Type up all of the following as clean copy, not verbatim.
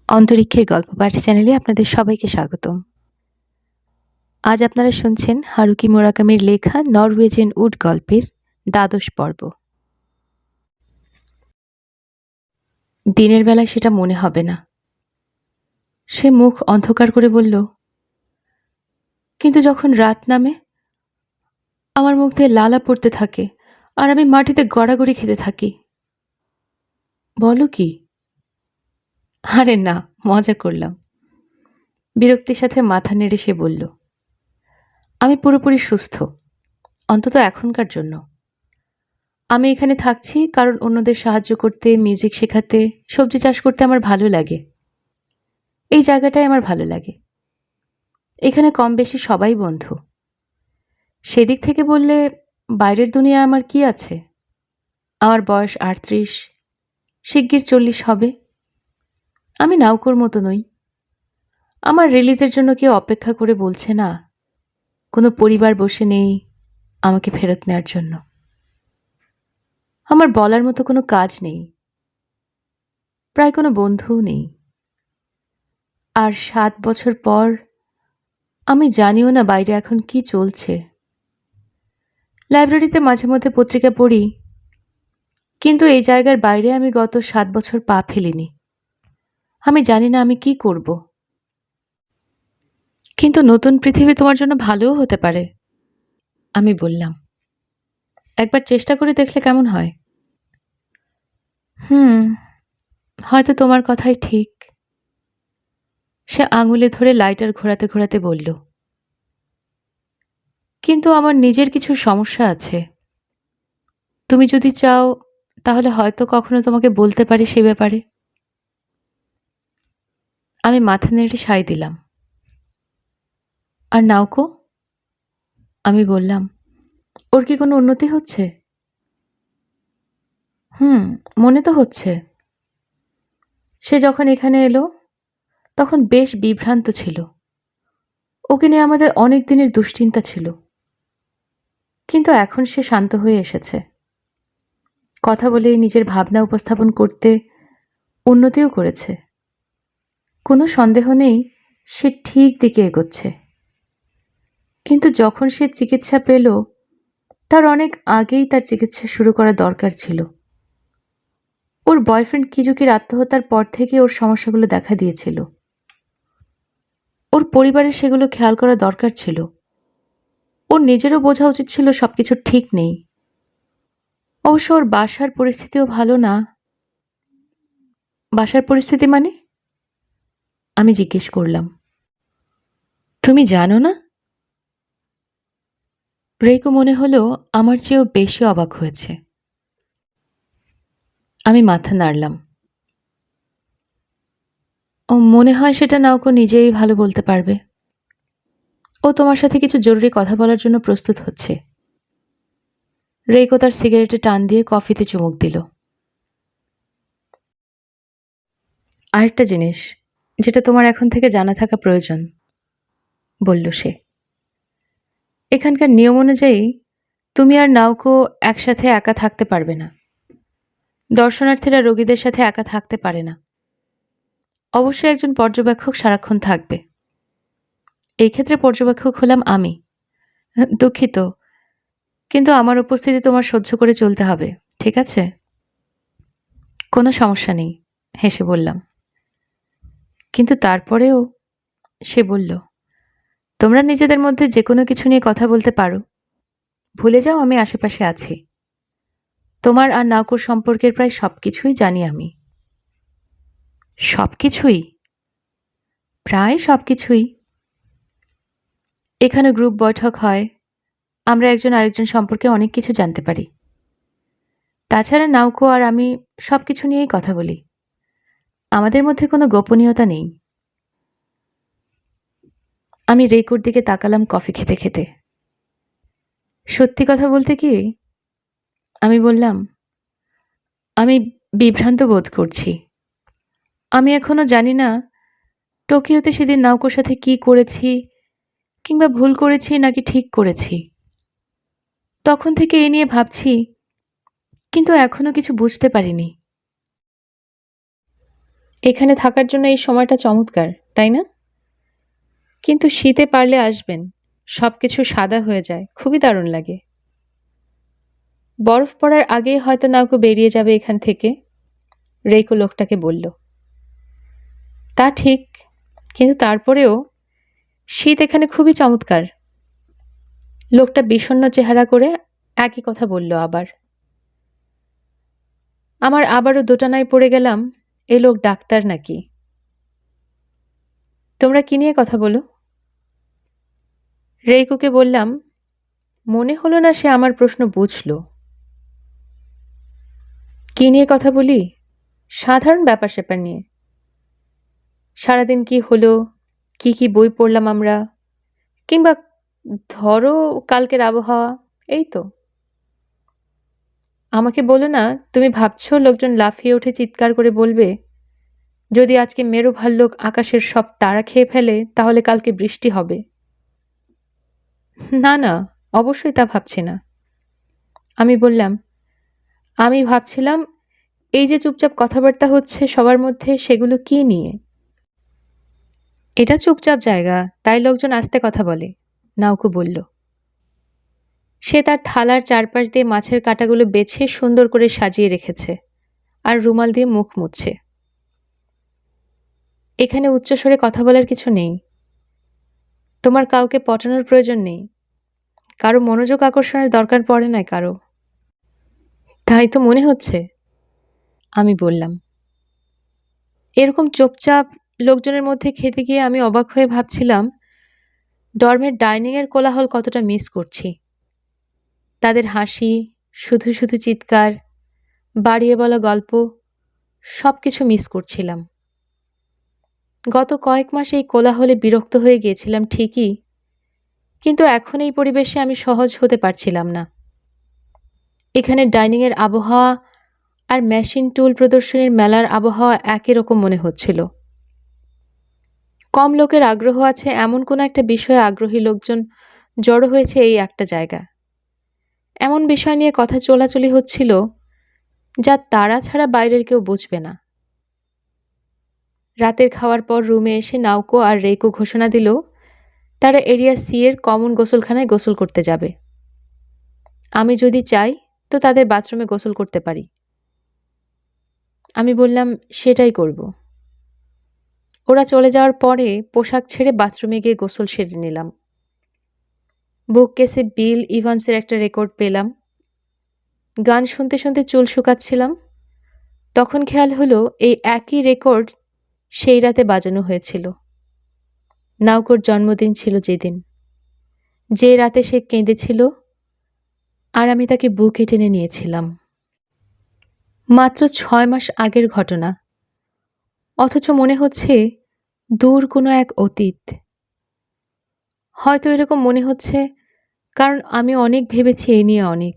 অন্তরিক্ষের গল্প পাঠ চ্যানেলে আপনাদের সবাইকে স্বাগতম। আজ আপনারা শুনছেন হারুকি মুরাকামির লেখা নরওয়েজিয়ান উড গল্পের ১২ পর্ব। দিনের বেলায় সেটা মনে হবে না। সে মুখ অন্ধকার করে বলল, কিন্তু যখন রাত নামে আমার মুখ দিয়ে লালা পড়তে থাকে আর আমি মাটিতে গড়াগড়ি খেতে থাকি। বলো কি? আরে না, মজা করলাম। বিরক্তির সাথে মাথা নেড়ে সে বলল, আমি পুরোপুরি সুস্থ, অন্তত এখনকার জন্য। আমি এখানে থাকছি কারণ অন্যদের সাহায্য করতে, মিউজিক শেখাতে, সবজি চাষ করতে আমার ভালো লাগে। এই জায়গাটাই আমার ভালো লাগে। এখানে কম বেশি সবাই বন্ধু। সেদিক থেকে বললে বাইরের দুনিয়া আমার কি আছে? আমার বয়স ৩৮, শিগগির ৪০ হবে। আমি নাউকোর মতো নই। আমার রিলিজের জন্য কেউ অপেক্ষা করে বলছে না, কোনো পরিবার বসে নেই আমাকে ফেরত নেওয়ার জন্য। আমার বলার মতো কোনো কাজ নেই, প্রায় কোনো বন্ধুও নেই। আর ৭ বছর পর আমি জানিও না বাইরে এখন কি চলছে। লাইব্রেরিতে মাঝে মধ্যে পত্রিকা পড়ি, কিন্তু এই জায়গার বাইরে আমি গত ৭ বছর পা ফেলিনি। আমি জানি না আমি কি করব। কিন্তু নতুন পৃথিবী তোমার জন্য ভালোও হতে পারে, আমি বললাম। একবার চেষ্টা করে দেখলে কেমন হয়? হয়তো তোমার কথাই ঠিক। সে আঙুলে ধরে লাইটার ঘোরাতে ঘোরাতে বলল, কিন্তু আমার নিজের কিছু সমস্যা আছে। তুমি যদি চাও তাহলে হয়তো কখনো তোমাকে বলতে পারি সে ব্যাপারে। আমি মাথা নেড়ে সায় দিলাম। আর নাউকো? আমি বললাম, ওর কি কোনো উন্নতি হচ্ছে? মনে তো হচ্ছে। সে যখন এখানে এলো তখন বেশ বিভ্রান্ত ছিল। ওকে নিয়ে আমাদের অনেক দিনের দুশ্চিন্তা ছিল, কিন্তু এখন সে শান্ত হয়ে এসেছে। কথা বলে নিজের ভাবনা উপস্থাপন করতে উন্নতিও করেছে। কোনো সন্দেহ নেই সে ঠিক দিকে এগোচ্ছে। কিন্তু যখন সে চিকিৎসা পেল, তার অনেক আগেই তার চিকিৎসা শুরু করা দরকার ছিল। ওর বয়ফ্রেন্ড কিজুকির আত্মহত্যার পর থেকে ওর সমস্যাগুলো দেখা দিয়েছিল। ওর পরিবারের সেগুলো খেয়াল করা দরকার ছিল। ওর নিজেরও বোঝা উচিত ছিল সবকিছু ঠিক নেই। অবশ্য ওর বাসার পরিস্থিতিও ভালো না। বাসার পরিস্থিতি মানে? আমি জিজ্ঞেস করলাম। তুমি জানো না? রেইকো মনে হলো আমার চেয়েও বেশি অবাক হয়েছে। আমি মাথা নাড়লাম। ও মনে হয় সেটা নাওকো নিজেই ভালো বলতে পারবে। ও তোমার সাথে কিছু জরুরি কথা বলার জন্য প্রস্তুত হচ্ছে। রেইকো তার সিগারেটে টান দিয়ে কফিতে চুমুক দিল। আরেকটা জিনিস যেটা তোমার এখন থেকে জানা থাকা প্রয়োজন, বলল সে। এখানকার নিয়ম অনুযায়ী তুমি আর নাওকো একসাথে একা থাকতে পারবে না। দর্শনার্থীরা রোগীদের সাথে একা থাকতে পারে না। অবশ্যই একজন পর্যবেক্ষক সারাক্ষণ থাকবে। এই ক্ষেত্রে পর্যবেক্ষক হলাম আমি। দুঃখিত, কিন্তু আমার উপস্থিতি তোমার সহ্য করে চলতে হবে, ঠিক আছে? কোনো সমস্যা নেই, হেসে বললাম। কিন্তু তারপরেও, সে বলল, তোমরা নিজেদের মধ্যে যে কোনো কিছু নিয়ে কথা বলতে পারো। ভুলে যাও আমি আশেপাশে আছি। তোমার আর নাওকোর সম্পর্কের প্রায় সবকিছুই জানি আমি। সবকিছুই? প্রায় সবকিছুই। এখানে গ্রুপ বৈঠক হয়, আমরা একজন আরেকজন সম্পর্কে অনেক কিছু জানতে পারি। তাছাড়া নাওকো আর আমি সবকিছু নিয়েই কথা বলি। আমাদের মধ্যে কোনো গোপনীয়তা নেই। আমি রেইকোর দিকে তাকালাম কফি খেতে খেতে। সত্যি কথা বলতে কি, আমি বললাম, আমি বিভ্রান্ত বোধ করছি। আমি এখনো জানি না টোকিওতে সেদিন নাওকোর সাথে কি করেছি, কিংবা ভুল করেছি নাকি ঠিক করেছি। তখন থেকে এ নিয়ে ভাবছি, কিন্তু এখনো কিছু বুঝতে পারিনি। এখানে থাকার জন্য এই সময়টা চমৎকার, তাই না? কিন্তু শীতে পারলে আসবেন। সবকিছু সাদা হয়ে যায়, খুবই দারুণ লাগে। বরফ পড়ার আগেই হয়তো নাউকো বেরিয়ে যাবে এখান থেকে, রেইকো লোকটাকে বলল। তা ঠিক, কিন্তু তারপরেও শীত এখানে খুবই চমৎকার। লোকটা বিষণ্ণ চেহারা করে একই কথা বলল আবার। আমার আবারও দোটানায় পড়ে গেলাম, এ লোক ডাক্তার নাকি। তোমরা কি নিয়ে কথা বলো? রেইকোকে বললাম। মনে হলো না সে আমার প্রশ্ন বুঝল। কি নিয়ে কথা বলি? সাধারণ ব্যাপার স্যাপার নিয়ে। সারাদিন কি হলো, কি কি বই পড়লাম আমরা, কিংবা ধরো কালকের আবহাওয়া, এই তো। আমাকে বলো না, তুমি ভাবছো লোকজন লাফিয়ে উঠে চিৎকার করে বলবে, যদি আজকে মেরু ভাল্লুক আকাশের সব তারা খেয়ে ফেলে তাহলে কালকে বৃষ্টি হবে? না না, অবশ্যই তা ভাবছি না। আমি বললাম, আমি ভাবছিলাম এই যে চুপচাপ কথাবার্তা হচ্ছে সবার মধ্যে, সেগুলো কি নিয়ে? এটা চুপচাপ জায়গা, তাই লোকজন আস্তে কথা বলে, নাউকো বলল। সে তার থালার চারপাশ দিয়ে মাছের কাঁটাগুলো বেছে সুন্দর করে সাজিয়ে রেখেছে আর রুমাল দিয়ে মুখ মুছছে। এখানে উচ্চস্বরে কথা বলার কিছু নেই। তোমার কাউকে পটানোর প্রয়োজন নেই, কারো মনোযোগ আকর্ষণের দরকার পড়ে না কারো। তাই তো মনে হচ্ছে, আমি বললাম। এরকম চুপচাপ লোকজনের মধ্যে খেতে গিয়ে আমি অবাক হয়ে ভাবছিলাম ডর্মের ডাইনিংয়ের কোলাহল কতটা মিস করছি। তাদের হাসি, শুধু শুধু চিৎকার, বাড়িয়ে বলা গল্প, সবকিছু মিস করছিলাম। গত কয়েক মাস এই কোলাহলে বিরক্ত হয়ে গিয়েছিলাম ঠিকই, কিন্তু এখন এই পরিবেশে আমি সহজ হতে পারছিলাম না। এখানে ডাইনিংয়ের আবহাওয়া আর মেশিন টুল প্রদর্শনীর মেলার আবহাওয়া একই রকম মনে হচ্ছিল। কম লোকের আগ্রহ আছে এমন কোনো একটা বিষয়ে আগ্রহী লোকজন জড়ো হয়েছে এই একটা জায়গা। এমন বিষয় নিয়ে কথা চলাচলি হচ্ছিল যা তারা ছাড়া বাইরের কেউ বুঝবে না। রাতের খাওয়ার পর রুমে এসে নাউকো আর রেইকো ঘোষণা দিল তারা এরিয়া সি এর কমন গোসলখানায় গোসল করতে যাবে। আমি যদি চাই তো তাদের বাথরুমে গোসল করতে পারি। আমি বললাম, সেটাই করব। ওরা চলে যাওয়ার পরে পোশাক ছেড়ে বাথরুমে গিয়ে গোসল সেরে নিলাম। বুককেসে বিল ইভান্সের একটা রেকর্ড পেলাম। গান শুনতে শুনতে চুল শুকাচ্ছিলাম। তখন খেয়াল হলো এই একই রেকর্ড সেই রাতে বাজানো হয়েছিল। নাউকোর জন্মদিন ছিল যেদিন, যে রাতে সে কেঁদেছিল আর আমি তাকে বুকে টেনে নিয়েছিলাম। মাত্র 6 মাস আগের ঘটনা, অথচ মনে হচ্ছে দূর কোনো এক অতীত। হয়তো এরকম মনে হচ্ছে কারণ আমি অনেক ভেবেছি এই নিয়ে অনেক,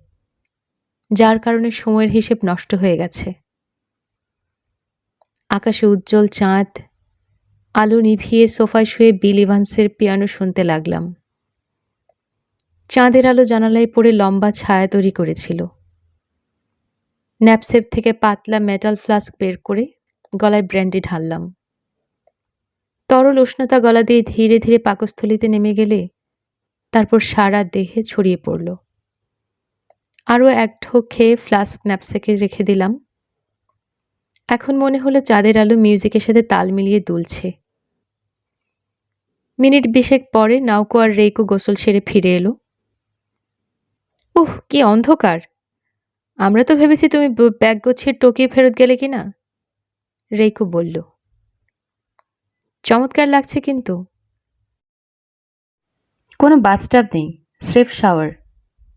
যার কারণে সময়ের হিসেব নষ্ট হয়ে গেছে। আকাশে উজ্জ্বল চাঁদ, আলো নিভিয়ে সোফায় শুয়ে বিল ইভান্সের পিয়ানো শুনতে লাগলাম। চাঁদের আলো জানালায় পড়ে লম্বা ছায়া তৈরি করেছিল। ন্যাপসেপ থেকে পাতলা মেটাল ফ্লাস্ক বের করে গলায় ব্র্যান্ডি ঢাললাম। তরল উষ্ণতা গলা দিয়ে ধীরে ধীরে পাকস্থলিতে নেমে গেলে তারপর সারা দেহে ছড়িয়ে পড়ল। আরও এক ঢোক খেয়ে ফ্লাস্ক ন্যাপসেকে রেখে দিলাম। এখন মনে হলো চাঁদের আলো মিউজিকের সাথে তাল মিলিয়ে দুলছে। মিনিট 20 পরে নাউকো আর রেইকো গোসল সেরে ফিরে এলো। উহ, কি অন্ধকার! আমরা তো ভেবেছি তুমি ব্যাগ গোছিয়ে টোকিও ফেরত গেলে কিনা, রেইকো বলল। চমৎকার লাগছে কিন্তু। কোনো বাথটাব নেই, স্রেফ শাওয়ার।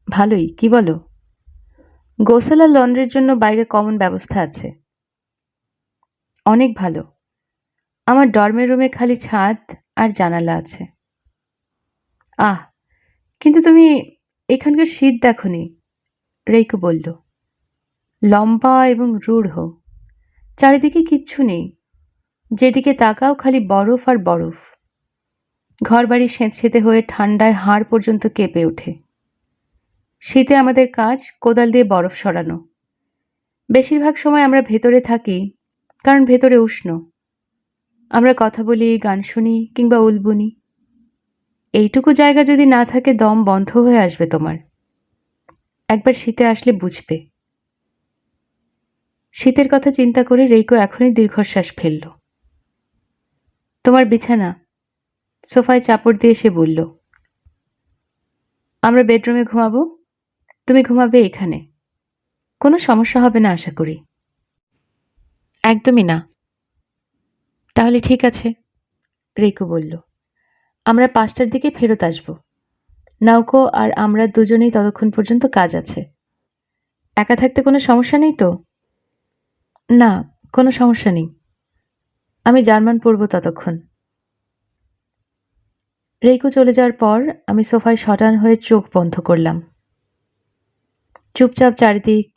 ভালোই, কি বলো? গোসল আর লন্ড্রির জন্য বাইরে কমন ব্যবস্থা আছে। অনেক ভালো। আমার ডর্মের রুমে খালি ছাদ আর জানালা আছে। আহ, কিন্তু তুমি এখানকার শীত দেখোনি, রেইকো বলল। লম্বা এবং রূঢ়, চারিদিকে কিচ্ছু নেই, যেদিকে তাকাও খালি বরফ আর বরফ। ঘরবাড়ি সেঁতসেঁতে হয়ে ঠান্ডায় হাড় পর্যন্ত কেঁপে ওঠে। শীতে আমাদের কাজ কোদাল দিয়ে বরফ সরানো। বেশিরভাগ সময় আমরা ভেতরে থাকি, কারণ ভেতরে উষ্ণ আমরা কথা বলি, গান শুনি কিংবা উলবুনি। এইটুকু জায়গা যদি না থাকে দম বন্ধ হয়ে আসবে তোমার। একবার শীতে আসলে বুঝবে। শীতের কথা চিন্তা করে রেইকো এখনই দীর্ঘশ্বাস ফেলল। তোমার বিছানা, সোফায় চাপড় দিয়ে সে বলল। আমরা বেডরুমে ঘুমাবো, তুমি ঘুমাবে এখানে। কোনো সমস্যা হবে না আশা করি। একদমই না। তাহলে ঠিক আছে, রেইকো বলল। আমরা 5টার দিকে ফেরত আসব। নাওকো আর আমরা দুজনেই ততক্ষণ পর্যন্ত কাজ আছে। একা থাকতে কোনো সমস্যা নেই তো? না, কোনো সমস্যা নেই। আমি জার্মান পড়ব ততক্ষণ। রেইকো চলে যাওয়ার পর আমি সোফায় শটান হয়ে চোখ বন্ধ করলাম। চুপচাপ চারিদিক।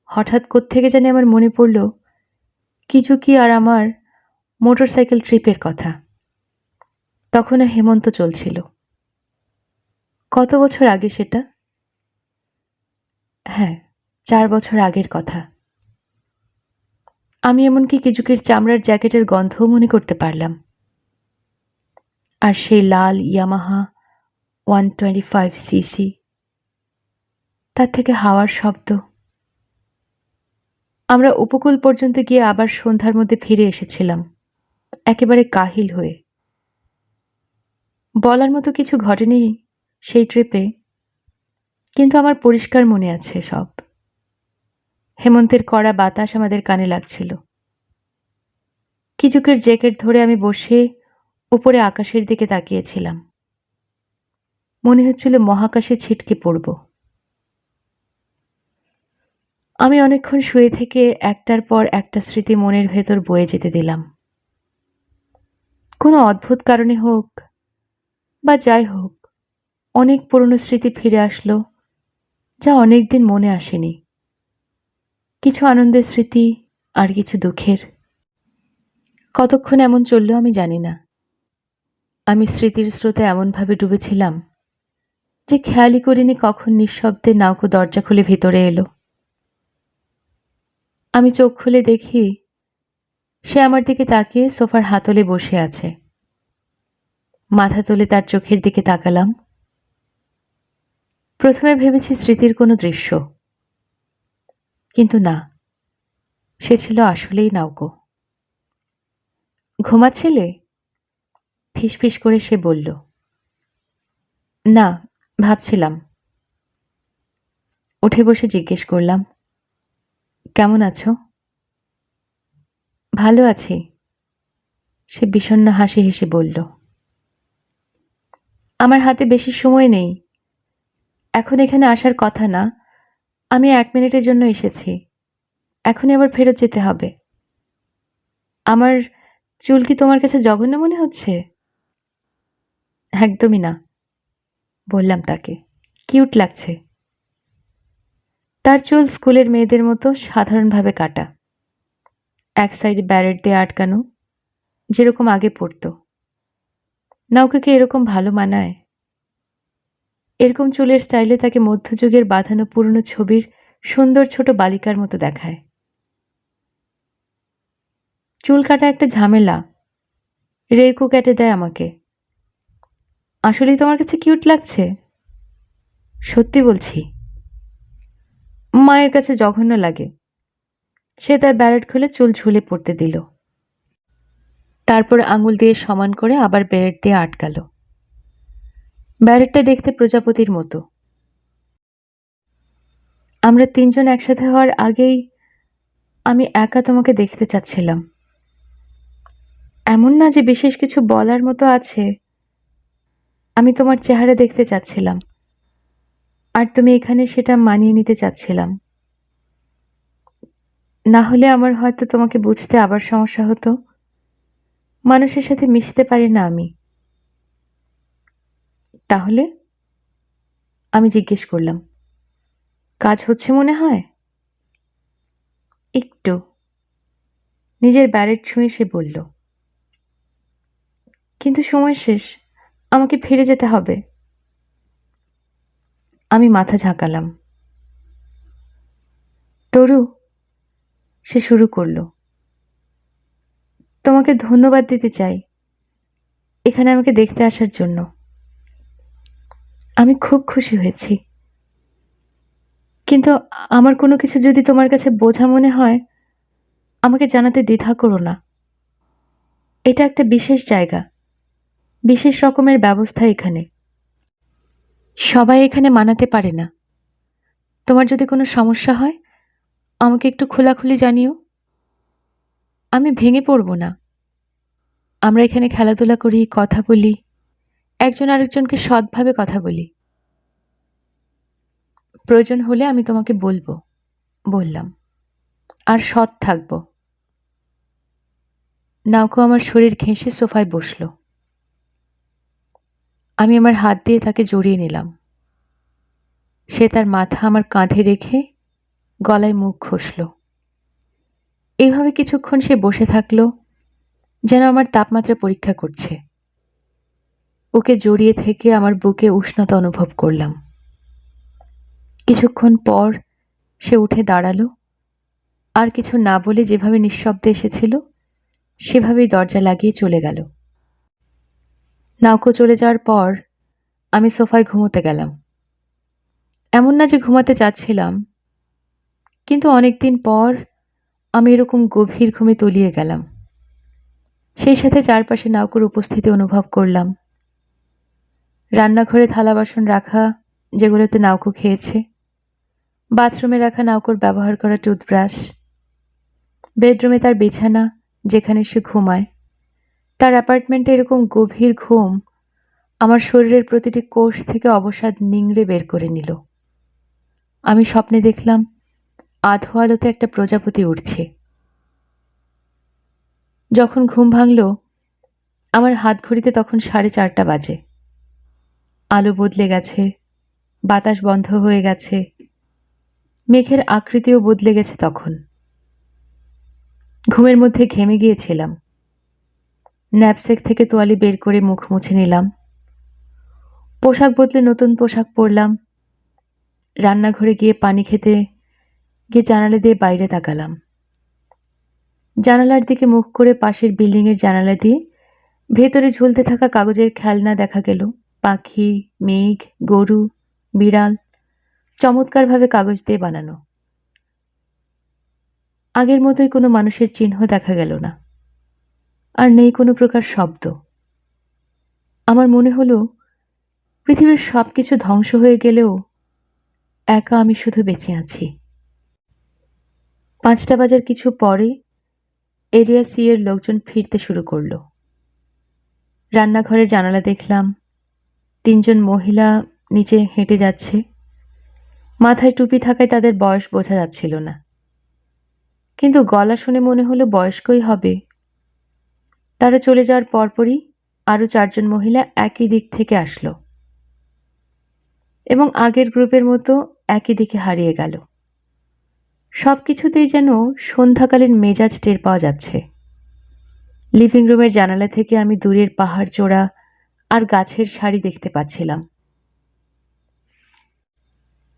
হঠাৎ কোত্থেকে জানি আমার মনে পড়ল কিজুকি আর আমার মোটরসাইকেল ট্রিপের কথা। তখনও হেমন্ত চলছিল। কত বছর আগে সেটা? হ্যাঁ, 4 বছর আগের কথা। আমি এমনকি কিজুকির চামড়ার জ্যাকেটের গন্ধও মনে করতে পারলাম। আর সেই লাল ইয়ামাহা 125cc, তার থেকে হাওয়ার শব্দ। আমরা উপকূল পর্যন্ত গিয়ে আবার সন্ধ্যার মধ্যে ফিরে এসেছিলাম, একেবারে কাহিল হয়ে। বলার মতো কিছু ঘটেনি সেই ট্রিপে, কিন্তু আমার পরিষ্কার মনে আছে সব। হেমন্তের কড়া বাতাস আমাদের কানে লাগছিল। কিজুকের জ্যাকেট ধরে আমি বসে উপরে আকাশের দিকে তাকিয়েছিলাম। মনে হচ্ছিল মহাকাশে ছিটকে পড়ব। আমি অনেকক্ষণ শুয়ে থেকে একটার পর একটা স্মৃতি মনের ভেতর বয়ে যেতে দিলাম। কোনো অদ্ভুত কারণে হোক বা যাই হোক, অনেক পুরনো স্মৃতি ফিরে আসলো, যা অনেকদিন মনে আসেনি। কিছু আনন্দের স্মৃতি আর কিছু দুঃখের। কতক্ষণ এমন চলল আমি জানি না। আমি স্মৃতির স্রোতে এমনভাবে ডুবেছিলাম যে খেয়ালই করিনি কখন নিঃশব্দে নাওকো দরজা খুলে ভেতরে এলো। আমি চোখ খুলে দেখি সে আমার দিকে তাকিয়ে সোফার হাতলে বসে আছে। মাথা তুলে তার চোখের দিকে তাকালাম। প্রথমে ভেবেছি স্মৃতির কোনো দৃশ্য, কিন্তু না, সে ছিল আসলেই নাওকো। ঘুমাচ্ছিলে? ফিসফিস করে সে বলল। না, ভাবছিলাম। উঠে বসে জিজ্ঞেস করলাম, কেমন আছো? ভালো আছি, সে বিষণ্ণ হাসি হেসে বলল। আমার হাতে বেশি সময় নেই, এখন এখানে আসার কথা না। আমি 1 মিনিটের জন্য এসেছি, এখনই আবার ফেরত যেতে হবে। আমার চুল কি তোমার কাছে জঘন্য মনে হচ্ছে? একদমই না, বললাম তাকে। কিউট লাগছে। তার চুল স্কুলের মেয়েদের মতো সাধারণভাবে কাটা, এক সাইডে ব্যারেট দিয়ে আটকানো, যেরকম আগে পড়তো। নাওকে এরকম ভালো মানায়? এরকম চুলের স্টাইলে তাকে মধ্যযুগের বাঁধানো পুরনো ছবির সুন্দর ছোট বালিকার মতো দেখায়। চুল কাটা একটা ঝামেলা। রেইকো কেটে দেয় আমাকে। আসলেই তোমার কাছে কিউট লাগছে? সত্যি বলছি। মায়ের কাছে জঘন্য লাগে। সে তার ব্যারেট খুলে চুল ঝুলে পড়তে দিল, তারপর আঙুল দিয়ে সমান করে আবার ব্যারেট দিয়ে আটকালো। ব্যারেটটা দেখতে প্রজাপতির মতো। আমরা 3 জন একসাথে হওয়ার আগেই আমি একা তোমাকে দেখতে চাচ্ছিলাম। এমন না যে বিশেষ কিছু বলার মতো আছে, আমি তোমার চেহারা দেখতে চাচ্ছিলাম, আর তুমি এখানে সেটা মানিয়ে নিতে চাচ্ছিলাম। না হলে আমার হয়তো তোমাকে বুঝতে আবার সমস্যা হতো। মানুষের সাথে মিশতে পারি না আমি। তাহলে? আমি জিজ্ঞেস করলাম। কাজ হচ্ছে মনে হয়? একটু। নিজের ব্যারেট ছুঁয়ে সে বলল। কিন্তু সময় শেষ, আমাকে ফিরে যেতে হবে। আমি মাথা ঝাঁকালাম। তরু, সে শুরু করলো। তোমাকে ধন্যবাদ দিতে চাই এখানে আমাকে দেখতে আসার জন্য। আমি খুব খুশি হয়েছি। কিন্তু আমার কোনো কিছু যদি তোমার কাছে বোঝা মনে হয়, আমাকে জানাতে দ্বিধা করো না। এটা একটা বিশেষ জায়গা, বিশেষ রকমের ব্যবস্থা এখানে। সবাই এখানে মানাতে পারে না। তোমার যদি কোনো সমস্যা হয়, আমাকে একটু খোলাখুলি জানিও। আমি ভেঙে পড়ব না। আমরা এখানে খেলাধুলা করি, কথা বলি, একজন আরেকজনকে সৎভাবে কথা বলি। প্রয়োজন হলে আমি তোমাকে বলবো, বললাম। আর সৎ থাকবো। নাওকো আমার শরীর ঘেঁষে সোফায় বসল। আমি আমার হাত দিয়ে তাকে জড়িয়ে নিলাম। সে তার মাথা আমার কাঁধে রেখে গলায় মুখ ঘষল। এইভাবে কিছুক্ষণ সে বসে থাকলো, যেন আমার তাপমাত্রা পরীক্ষা করছে। ওকে জড়িয়ে থেকে আমার বুকে উষ্ণতা অনুভব করলাম। কিছুক্ষণ পর সে উঠে দাঁড়ালো, আর কিছু না বলে যেভাবে নিঃশব্দে এসেছিল সেভাবেই দরজা লাগিয়ে চলে গেল। নাওকো চলে যাওয়ার পর আমি সোফায় ঘুমোতে গেলাম। এমন না যে ঘুমাতে চাচ্ছিলাম, কিন্তু অনেকদিন পর আমি এরকম গভীর ঘুমে তলিয়ে গেলাম। সেই সাথে চারপাশে নাওকোর উপস্থিতি অনুভব করলাম। রান্নাঘরে থালা বাসন রাখা, যেগুলোতে নাওকো খেয়েছে, বাথরুমে রাখা নাওকোর ব্যবহার করা টুথব্রাশ, বেডরুমে তার বিছানা যেখানে সে ঘুমায়। তার অ্যাপার্টমেন্টে এরকম গভীর ঘুম আমার শরীরের প্রতিটি কোষ থেকে অবসাদ নিংড়ে বের করে নিল। আমি স্বপ্নে দেখলাম আধো আলোতে একটা প্রজাপতি উড়ছে। যখন ঘুম ভাঙল, আমার হাত ঘড়িতে তখন 4:30 বাজে। আলো বদলে গেছে, বাতাস বন্ধ হয়ে গেছে, মেঘের আকৃতিও বদলে গেছে। তখন ঘুমের মধ্যে ঘেমে গিয়েছিলাম। ন্যাপস্যাক থেকে তোয়ালি বের করে মুখ মুছে নিলাম। পোশাক বদলে নতুন পোশাক পরলাম। রান্নাঘরে গিয়ে পানি খেতে গিয়ে জানালা দিয়ে বাইরে তাকালাম। জানালার দিকে মুখ করে পাশের বিল্ডিংয়ের জানালা দিয়ে ভেতরে ঝুলতে থাকা কাগজের খেলনা দেখা গেল। পাখি, মেঘ, গরু, বিড়াল, চমৎকারভাবে কাগজ দিয়ে বানানো। আগের মতোই কোনো মানুষের চিহ্ন দেখা গেল না, আর নেই কোনো প্রকার শব্দ। আমার মনে হলো পৃথিবীর সবকিছু ধ্বংস হয়ে গেলেও একা আমি শুধু বেঁচে আছি। 5টা বাজার কিছু পরে এরিয়া সি এর লোকজন ফিরতে শুরু করলো। রান্নাঘরের জানালা দেখলাম 3জন মহিলা নিচে হেঁটে যাচ্ছে। মাথায় টুপি থাকায় তাদের বয়স বোঝা যাচ্ছিল না, কিন্তু গলা শুনে মনে হলো বয়স্কই হবে। তারা চলে যাওয়ার পরপরই আরো 4জন মহিলা একই দিক থেকে আসলো এবং আগের গ্রুপের মতো একই দিকে হারিয়ে গেল। সবকিছুতেই যেন সন্ধ্যাকালীন মেজাজ টের পাওয়া যাচ্ছে। লিভিং রুমের জানালা থেকে আমি দূরের পাহাড় চূড়া আর গাছের সারি দেখতে পাচ্ছিলাম।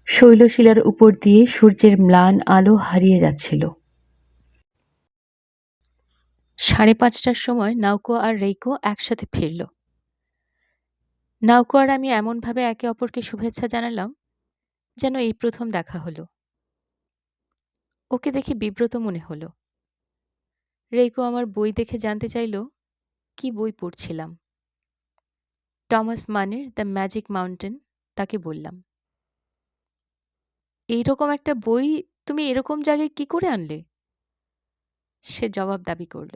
শৈলশিলার উপর দিয়ে সূর্যের ম্লান আলো হারিয়ে যাচ্ছিল। 5:30টার সময় নাওকো আর রেইকো একসাথে ফিরল। নাওকো আর আমি এমনভাবে একে অপরকে শুভেচ্ছা জানালাম যেন এই প্রথম দেখা হলো। ওকে দেখে বিব্রত মনে হলো। রেইকো আমার বই দেখে জানতে চাইল কি বই পড়ছিলাম। টমাস মানের দ্য ম্যাজিক মাউন্টেন তাকে বললাম। এইরকম একটা বই তুমি এরকম জায়গায় কি করে আনলে? সে জবাব দাবি করল।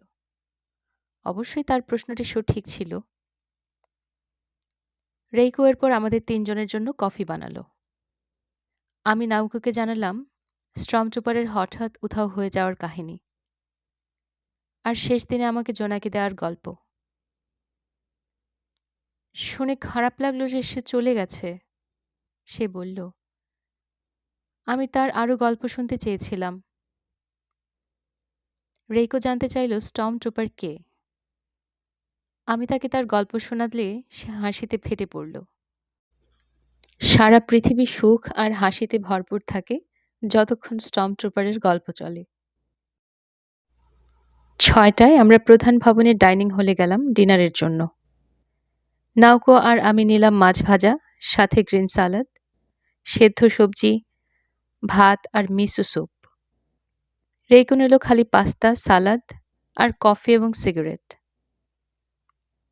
অবশ্যই তার প্রশ্নটি সঠিক ছিল। রেইকো এরপর আমাদের 3জনের জন্য কফি বানালো। আমি নাওকোকে জানালাম স্টর্মট্রুপারের হঠাৎ উধাও হয়ে যাওয়ার কাহিনী, আর শেষ দিনে আমাকে জোনাকি দেওয়ার গল্প। শুনে খারাপ লাগলো যে সে চলে গেছে। সে বলল, আমি তার আরো গল্প শুনতে চেয়েছিলাম। রেইকো জানতে চাইল স্টর্মট্রুপার কে। আমি তাকে তার গল্প শোনালে সে হাসিতে ফেটে পড়ল। সারা পৃথিবী সুখ আর হাসিতে ভরপুর থাকে যতক্ষণ স্টর্মট্রুপারের গল্প চলে। ৬টায় আমরা প্রধান ভবনের ডাইনিং হলে গেলাম ডিনারের জন্য। নাউকো আর আমি নিলাম মাছ ভাজা, সাথে গ্রিন সালাদ, সেদ্ধ সবজি, ভাত আর মিসো স্যুপ। রেইকো নিল খালি পাস্তা, সালাদ আর কফি এবং সিগারেট।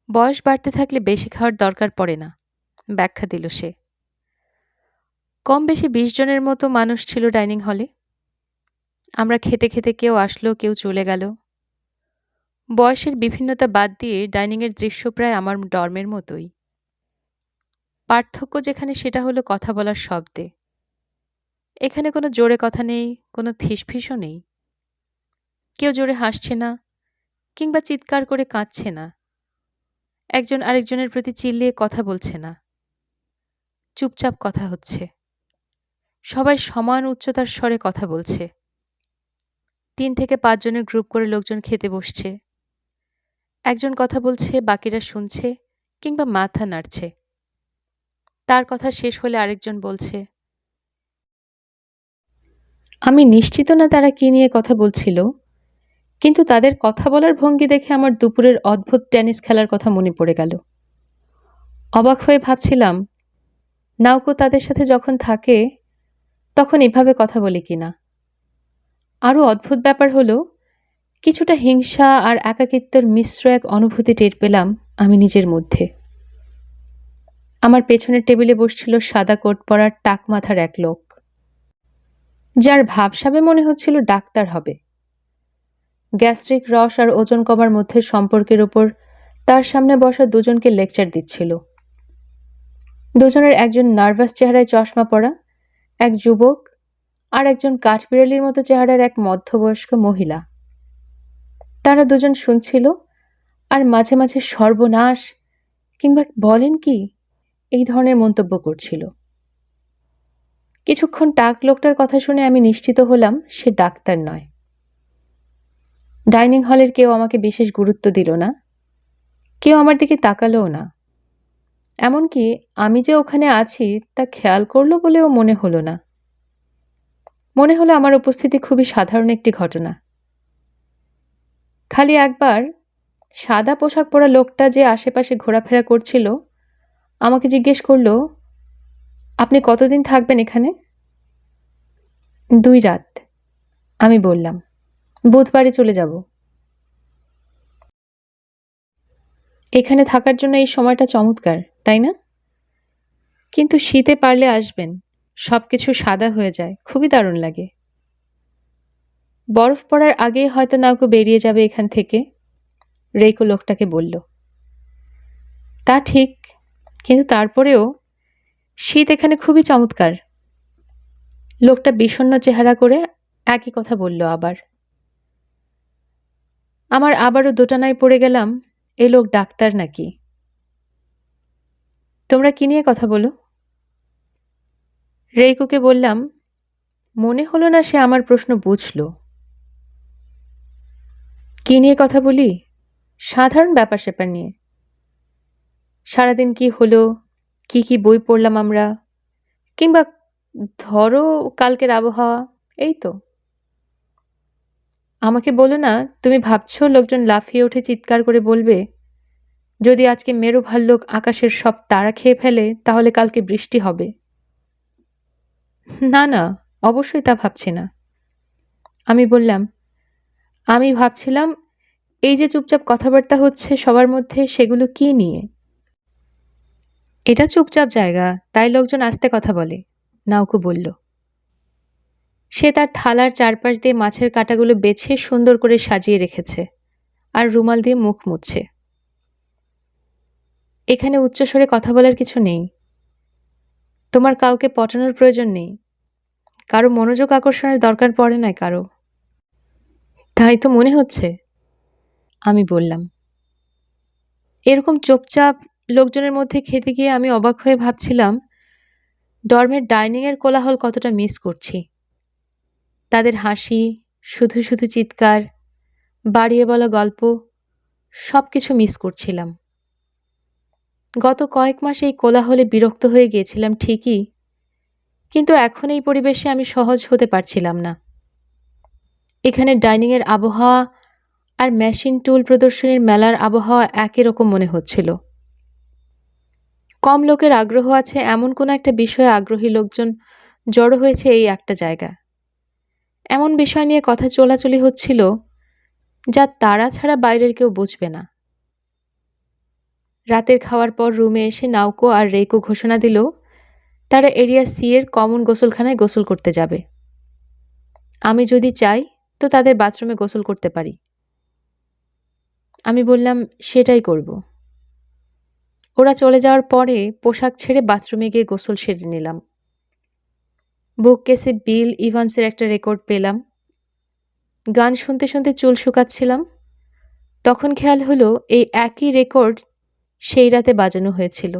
বয়স বাড়তে থাকলে বেশি খাওয়ার দরকার পড়ে না, ব্যাখ্যা দিল সে। কম বেশি ২০ জনের মতো মানুষ ছিল ডাইনিং হলে। আমরা খেতে খেতে কেউ আসলো, কেউ চলে গেল। বয়সের বিভিন্নতা বাদ দিয়ে ডাইনিংয়ের দৃশ্য প্রায় আমার ডর্মের মতোই। পার্থক্য যেখানে সেটা হলো কথা বলার শব্দে। এখানে কোনো জোরে কথা নেই, কোনো ফিসফিসও নেই। কেউ জোরে হাসছে না কিংবা চিৎকার করে কাঁদছে না। একজন আরেকজনের প্রতি চিল্লিয়ে কথা বলছে না। চুপচাপ কথা হচ্ছে। সবাই সমান উচ্চতার স্বরে কথা বলছে। ৩ থেকে ৫ জনের গ্রুপ করে লোকজন খেতে বসছে। একজন কথা বলছে, বাকিরা শুনছে কিংবা মাথা নাড়ছে। তার কথা শেষ হলে আরেকজন বলছে। আমি নিশ্চিত না তারা কি নিয়ে কথা বলছিল, কিন্তু তাদের কথা বলার ভঙ্গি দেখে আমার দুপুরের অদ্ভুত টেনিস খেলার কথা মনে পড়ে গেল। অবাক হয়ে ভাবছিলাম, নাউকো তাদের সাথে যখন থাকে তখন এভাবে কথা বলে কিনা। আরও অদ্ভুত ব্যাপার হলো, কিছুটা হিংসা আর একাকিত্বের মিশ্র এক অনুভূতি টের পেলাম আমি নিজের মধ্যে। আমার পেছনের টেবিলে বসছিল সাদা কোট পরা টাক মাথার এক লোক, যার ভাবসাবে মনে হচ্ছিল ডাক্তার হবে। গ্যাস্ট্রিক রস আর ওজন কমার মধ্যে সম্পর্কের উপর তার সামনে বসা দুজনকে লেকচার দিচ্ছিল। দুজনের একজন নার্ভাস চেহারায় চশমা পরা এক যুবক আর একজন কাঠবিড়ালির মতো চেহারার এক মধ্যবয়স্ক মহিলা। তারা দুজন শুনছিল আর মাঝে মাঝে সর্বনাশ কিংবা বলেন কি এই ধরনের মন্তব্য করছিল। কিছুক্ষণ টাক লোকটার কথা শুনে আমি নিশ্চিত হলাম সে ডাক্তার নয়। ডাইনিং হলের কেউ আমাকে বিশেষ গুরুত্ব দিল না, কেউ আমার দিকে তাকালোও না। এমনকি আমি যে ওখানে আছি তা খেয়াল করলো বলেও মনে হলো না। মনে হলো আমার উপস্থিতি খুবই সাধারণ একটি ঘটনা। খালি একবার সাদা পোশাক পরা লোকটা যে আশেপাশে ঘোরাফেরা করছিল আমাকে জিজ্ঞেস করল, আপনি কতদিন থাকবেন এখানে? 2 রাত, আমি বললাম। বুধবারে চলে যাব। এখানে থাকার জন্য এই সময়টা চমৎকার, তাই না? কিন্তু শীতে পারলে আসবেন, সবকিছু সাদা হয়ে যায়, খুবই দারুণ লাগে। বরফ পড়ার আগেই হয়তো নাউকো বেরিয়ে যাবে এখান থেকে, রেইকো লোকটাকে বলল। তা ঠিক, কিন্তু তারপরেও শীত এখানে খুবই চমৎকার। লোকটা বিষণ্ণ চেহারা করে একই কথা বলল আবার। আমার আবারও দোটানায় পড়ে গেলাম, এই লোক ডাক্তার নাকি। তোমরা কি নিয়ে কথা বলো? রেইকোকে বললাম। মনে হলো না সে আমার প্রশ্ন বুঝল। কি নিয়ে কথা বলি? সাধারণ ব্যাপার স্যাপার নিয়ে। সারাদিন কি হলো, কি কি বই পড়লাম আমরা, কিংবা ধরো কালকের আবহাওয়া, এই তো। আমাকে বলো না তুমি ভাবছো লোকজন লাফিয়ে উঠে চিৎকার করে বলবে, যদি আজকে মেরু ভাল্লুক আকাশের সব তারা খেয়ে ফেলে তাহলে কালকে বৃষ্টি হবে। না না, অবশ্যই তা ভাবছি না। আমি বললাম, আমি ভাবছিলাম এই যে চুপচাপ কথাবার্তা হচ্ছে সবার মধ্যে, সেগুলো কি নিয়ে? এটা চুপচাপ জায়গা, তাই লোকজন আস্তে কথা বলে, নাউকো বলল। সে তার থালার চারপাশ দিয়ে মাছের কাঁটাগুলো বেছে সুন্দর করে সাজিয়ে রেখেছে আর রুমাল দিয়ে মুখ মুছছে। এখানে উচ্চস্বরে কথা বলার কিছু নেই। তোমার কাউকে পটানোর প্রয়োজন নেই, কারো মনোযোগ আকর্ষণের দরকার পড়ে না কারো। তাই তো মনে হচ্ছে, আমি বললাম। এরকম চুপচাপ লোকজনের মধ্যে খেতে গিয়ে আমি অবাক হয়ে ভাবছিলাম ডর্মের ডাইনিংয়ের কোলাহল কতটা মিস করছি। তাদের হাসি, শুধু শুধু চিৎকার, বাড়িয়ে বলা গল্প, সব কিছু মিস করছিলাম। গত কয়েক মাস এই কোলাহলে বিরক্ত হয়ে গিয়েছিলাম ঠিকই, কিন্তু এখন এই পরিবেশে আমি সহজ হতে পারছিলাম না। এখানে ডাইনিংয়ের আবহাওয়া আর মেশিন টুল প্রদর্শনীর মেলার আবহাওয়া একই রকম মনে হচ্ছিল। কম লোকের আগ্রহ আছে এমন কোনো একটা বিষয়ে আগ্রহী লোকজন জড়ো হয়েছে এই একটা জায়গায়। এমন বিষয় নিয়ে কথা চলাচলি হচ্ছিল যা তারা ছাড়া বাইরের কেউ বুঝবে না। রাতের খাওয়ার পর রুমে এসে নাউকো আর রেইকো ঘোষণা দিল তারা এরিয়া সি এর কমন গোসলখানায় গোসল করতে যাবে। আমি যদি চাই তো তাদের বাথরুমে গোসল করতে পারি। আমি বললাম সেটাই করব। ওরা চলে যাওয়ার পরে পোশাক ছেড়ে বাথরুমে গিয়ে গোসল সেরে নিলাম। বুককেসে বিল ইভান্সের একটা রেকর্ড পেলাম। গান শুনতে শুনতে চুল শুকাচ্ছিলাম। তখন খেয়াল হলো এই একই রেকর্ড সেই রাতে বাজানো হয়েছিল।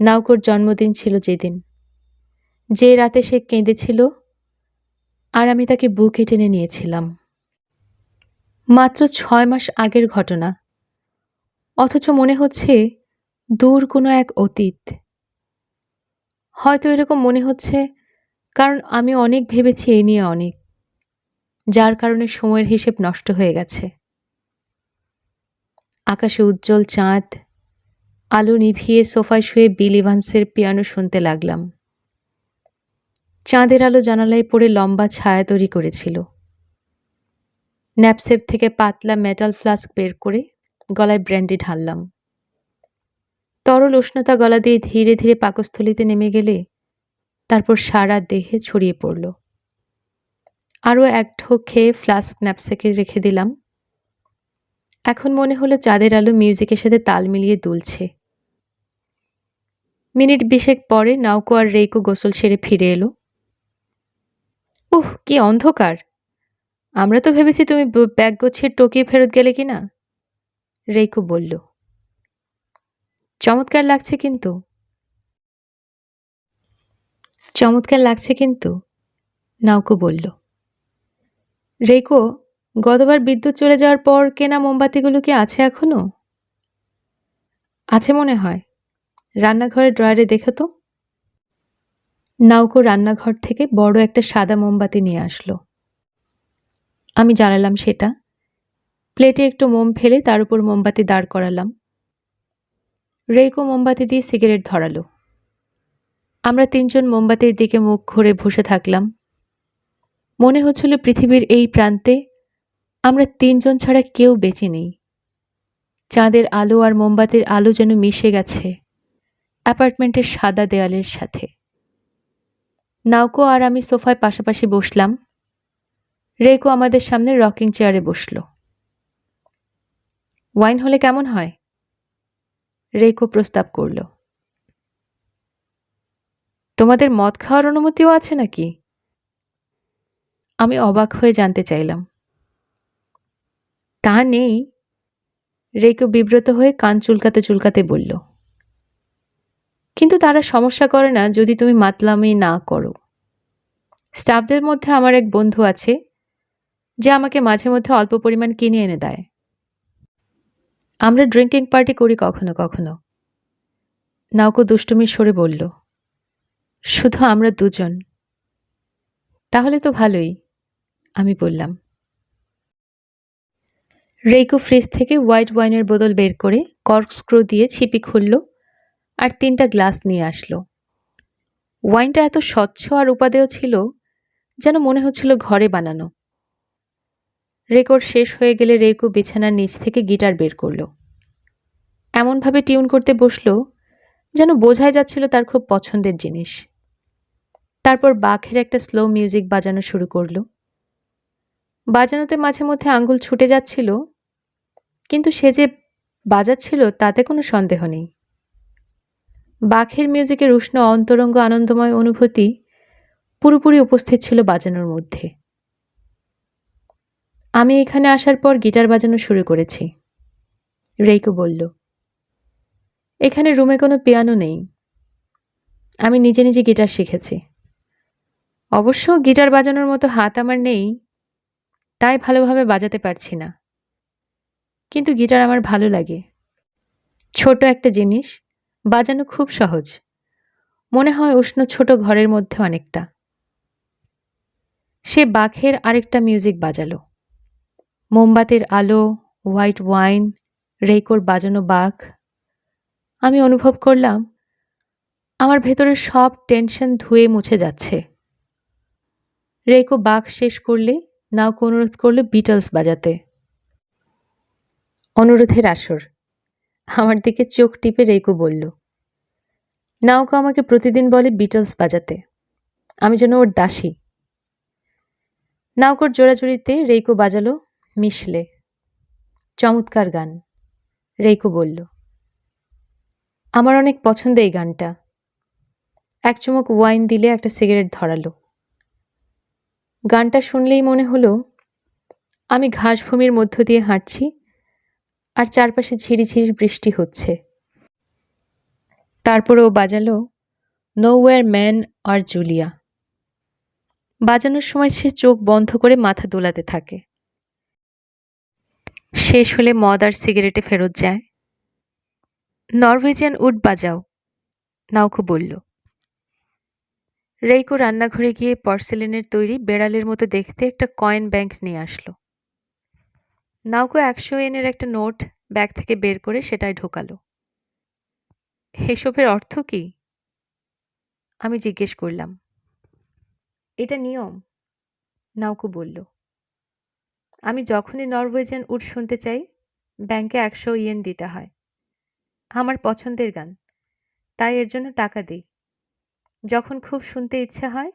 নাউকোর জন্মদিন ছিল যেদিন, যে রাতে সে কেঁদেছিল আর আমি তাকে বুকে টেনে নিয়েছিলাম। মাত্র 6 মাস আগের ঘটনা, অথচ মনে হচ্ছে দূর কোনো এক অতীত। হয়তো এরকম মনে হচ্ছে কারণ আমি অনেক ভেবেছি এই নিয়ে অনেক, যার কারণে সময়ের হিসেব নষ্ট হয়ে গেছে। আকাশে উজ্জ্বল চাঁদ, আলো নিভিয়ে সোফায় শুয়ে বিল ইভান্সের পিয়ানো শুনতে লাগলাম। চাঁদের আলো জানালায় পড়ে লম্বা ছায়া তৈরি করেছিল। ন্যাপসেপ থেকে পাতলা মেটাল ফ্লাস্ক বের করে গলায় ব্র্যান্ডি ঢাললাম। তরল উষ্ণতা গলা দিয়ে ধীরে ধীরে পাকস্থলিতে নেমে গেলে তারপর সারা দেহে ছড়িয়ে পড়ল। আরও এক ঢোক খেয়ে ফ্লাস্ক ন্যাপসেকে রেখে দিলাম। এখন মনে হলো চাঁদের আলো মিউজিকের সাথে তাল মিলিয়ে দুলছে। মিনিট 20 পরে নাউকো আর রেইকো গোসল সেরে ফিরে এলো। উহ, কি অন্ধকার! আমরা তো ভেবেছি তুমি ব্যাগ গোছিয়ে টোকিও ফেরত গেলে কিনা, রেইকো বলল। চমৎকার লাগছে কিন্তু, নাউকো বলল। রেইকো, গতবার বিদ্যুৎ চলে যাওয়ার পর কেনা মোমবাতিগুলো কি আছে এখনো? আছে মনে হয়, রান্নাঘরের ড্রয়ারে দেখো তো। নাউকো রান্নাঘর থেকে বড় একটা সাদা মোমবাতি নিয়ে আসলো। আমি জ্বালালাম সেটা। প্লেটে একটু মোম ফেলে তার উপর মোমবাতি দাঁড় করালাম। রেইকো মোমবাতি দিয়ে সিগারেট ধরালো। আমরা 3 জন মোমবাতির দিকে মুখ ঘুরে বসে থাকলাম। মনে হচ্ছিল পৃথিবীর এই প্রান্তে আমরা 3 জন ছাড়া কেউ বেঁচে নেই। চাঁদের আলো আর মোমবাতির আলো যেন মিশে গেছে অ্যাপার্টমেন্টের সাদা দেয়ালের সাথে। নাউকো আর আমি সোফায় পাশাপাশি বসলাম। রেইকো আমাদের সামনে রকিং চেয়ারে বসল। ওয়াইন হলে কেমন হয়? রেইকো প্রস্তাব করল। তোমাদের মদ খাওয়ার অনুমতিও আছে নাকি? আমি অবাক হয়ে জানতে চাইলাম। তা নেই, রেইকো বিব্রত হয়ে কান চুলকাতে চুলকাতে বলল। কিন্তু তারা সমস্যা করে না যদি তুমি মাতলামি না করো। স্টাফদের মধ্যে আমার এক বন্ধু আছে যে আমাকে মাঝে মধ্যে অল্প পরিমাণ কিনে এনে দেয়। আমরা ড্রিঙ্কিং পার্টি করি কখনো কখনো। নাউকো দুষ্টুমির সরে বলল। শুধু আমরা 2 জন। তাহলে তো ভালোই, আমি বললাম। রেইকো ফ্রিজ থেকে হোয়াইট ওয়াইনের বোতল বের করে কর্কস্ক্রু দিয়ে ছিপি খুলল আর 3টা গ্লাস নিয়ে আসলো। ওয়াইনটা এত স্বচ্ছ আর উপাদেয় ছিল যেন মনে হচ্ছিল ঘরে বানানো। রেকর্ড শেষ হয়ে গেলে রেইকো বিছানার নিচ থেকে গিটার বের করল। এমনভাবে টিউন করতে বসল যেন বোঝাই যাচ্ছিল তার খুব পছন্দের জিনিস। তারপর বাখের একটা স্লো মিউজিক বাজানো শুরু করল। বাজানোতে মাঝে মধ্যে আঙ্গুল ছুটে যাচ্ছিল, কিন্তু সে যে বাজাচ্ছিল তাতে কোনো সন্দেহ নেই। বাখের মিউজিকের উষ্ণ অন্তরঙ্গ আনন্দময় অনুভূতি পুরোপুরি উপস্থিত ছিল বাজানোর মধ্যে। আমি এখানে আসার পর গিটার বাজানো শুরু করেছি, রেইকো বলল। এখানে রুমে কোনো পিয়ানো নেই। আমি নিজে নিজে গিটার শিখেছি। অবশ্য গিটার বাজানোর মতো হাত আমার নেই, তাই ভালোভাবে বাজাতে পারছি না। কিন্তু গিটার আমার ভালো লাগে। ছোট একটা জিনিস, বাজানো খুব সহজ। মনে হয় উষ্ণ ছোট ঘরের মধ্যে অনেকটা। সে বাখের আরেকটা মিউজিক বাজালো। মোমবাতির আলো, হোয়াইট ওয়াইন, রেইকোর বাজানো বাঁক। আমি অনুভব করলাম আমার ভেতরের সব টেনশন ধুয়ে মুছে যাচ্ছে। রেইকো বাঁক শেষ করলে নাওকে অনুরোধ করল বিটলস বাজাতে। অনুরোধের আসর। আমার দিকে চোখ টিপে রেইকো বলল, নাওকে আমাকে প্রতিদিন বলে বিটলস বাজাতে, আমি যেন ওর দাসী। নাওকোর জোড়াজুড়িতে রেইকো বাজালো মিশলে। চমৎকার গান, রেইকো বলল। আমার অনেক পছন্দ এই গানটা। এক চুমুক ওয়াইন দিলে একটা সিগারেট ধরালো। গানটা শুনলেই মনে হলো আমি ঘাসভূমির মধ্য দিয়ে হাঁটছি আর চারপাশে ঝিরিঝিরি বৃষ্টি হচ্ছে। তারপরে ও বাজালো নোওয়্যার ম্যান আর জুলিয়া। বাজানোর সময় সে চোখ বন্ধ করে মাথা দোলাতে থাকে। শেষ হলে মদ আর সিগারেটে ফেরত যায়। নরওয়েজিয়ান উড বাজাও, নাওকো বলল। রেইকো রান্নাঘরে গিয়ে পর্সেলেনের তৈরি বেড়ালের মতো দেখতে একটা কয়েন ব্যাংক নিয়ে আসলো। নাওকো 100 ইয়েনের একটা নোট ব্যাগ থেকে বের করে সেটায় ঢোকালো। এসবের অর্থ কি? আমি জিজ্ঞেস করলাম। এটা নিয়ম, নাওকো বলল। আমি যখনই নরওয়েজিয়ান উড শুনতে চাই ব্যাংকে 100 ইয়েন দিতে হয়। আমার পছন্দের গান, তাই এর জন্য টাকা দিই। যখন খুব শুনতে ইচ্ছে হয়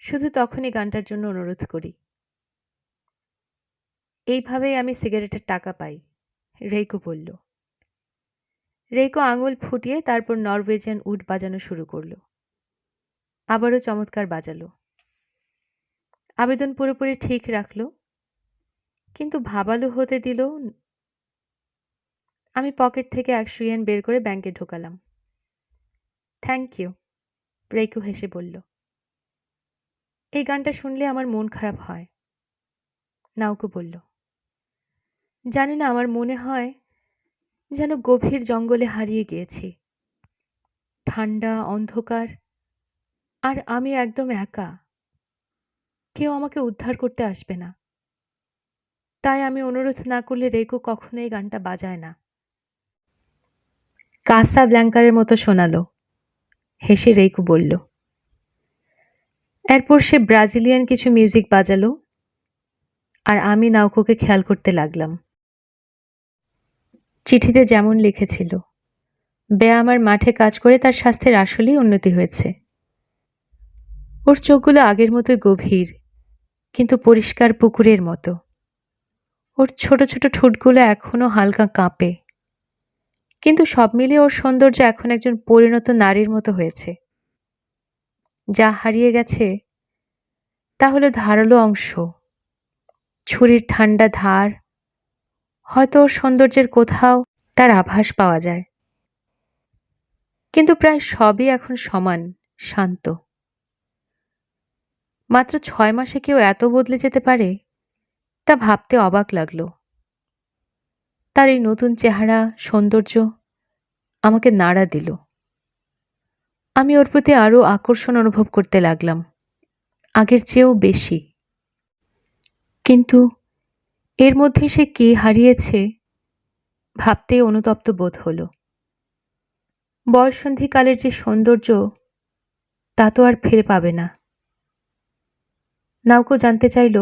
শুধু তখনই গানটার জন্য অনুরোধ করি। এইভাবেই আমি সিগারেটের টাকা পাই, রেইকো বলল। রেইকো আঙুল ফুটিয়ে তারপর নরওয়েজিয়ান উড বাজানো শুরু করলো। আবারও চমৎকার বাজালো। আবেদন পুরোপুরি ঠিক রাখলো, কিন্তু ভাবালু হতে দিল। আমি পকেট থেকে 100 ইয়েন বের করে ব্যাংকে ঢোকালাম। থ্যাংক ইউ, রেইকো হেসে বলল। এই গানটা শুনলে আমার মন খারাপ হয়, নাওকো বলল। জানি না, আমার মনে হয় যেন গভীর জঙ্গলে হারিয়ে গিয়েছি। ঠান্ডা, অন্ধকার, আর আমি একদম একা। কেউ আমাকে উদ্ধার করতে আসবে না। তাই আমি অনুরোধ না করলে রেইকো কখনো এই গানটা বাজায় না। কাসা ব্ল্যাঙ্কারের মতো শোনালো, হেসে রেইকো বলল। এরপর সে ব্রাজিলিয়ান কিছু মিউজিক বাজালো আর আমি নাওকোকে খেয়াল করতে লাগলাম। চিঠিতে যেমন লিখেছিল, ব্যায়ামার মাঠে কাজ করে তার স্বাস্থ্যের আসলেই উন্নতি হয়েছে। ওর চোখগুলো আগের মতোই গভীর, কিন্তু পরিষ্কার পুকুরের মতো। ওর ছোট ছোট ঠোঁটগুলো এখনো হালকা কাঁপে, কিন্তু সব মিলিয়ে ওর সৌন্দর্য এখন একজন পরিণত নারীর মতো হয়েছে। যা হারিয়ে গেছে তা হলো ধারালো অংশ, ছুরির ঠান্ডা ধার। হয়তো ওর সৌন্দর্যের কোথাও তার আভাস পাওয়া যায়, কিন্তু প্রায় সবই এখন সমান, শান্ত। মাত্র 6 মাসে কেউ এত বদলে যেতে পারে তা ভাবতে অবাক লাগলো। তার এই নতুন চেহারা, সৌন্দর্য আমাকে নাড়া দিল। আমি ওর প্রতি আরো আকর্ষণ অনুভব করতে লাগলাম, আগের চেয়েও বেশি। কিন্তু এর মধ্যে সে কি হারিয়েছে ভাবতেই অনুতপ্ত বোধ হলো। বয়ঃসন্ধিকালের যে সৌন্দর্য তা তো আর ফিরে পাবে না। নাওকো জানতে চাইল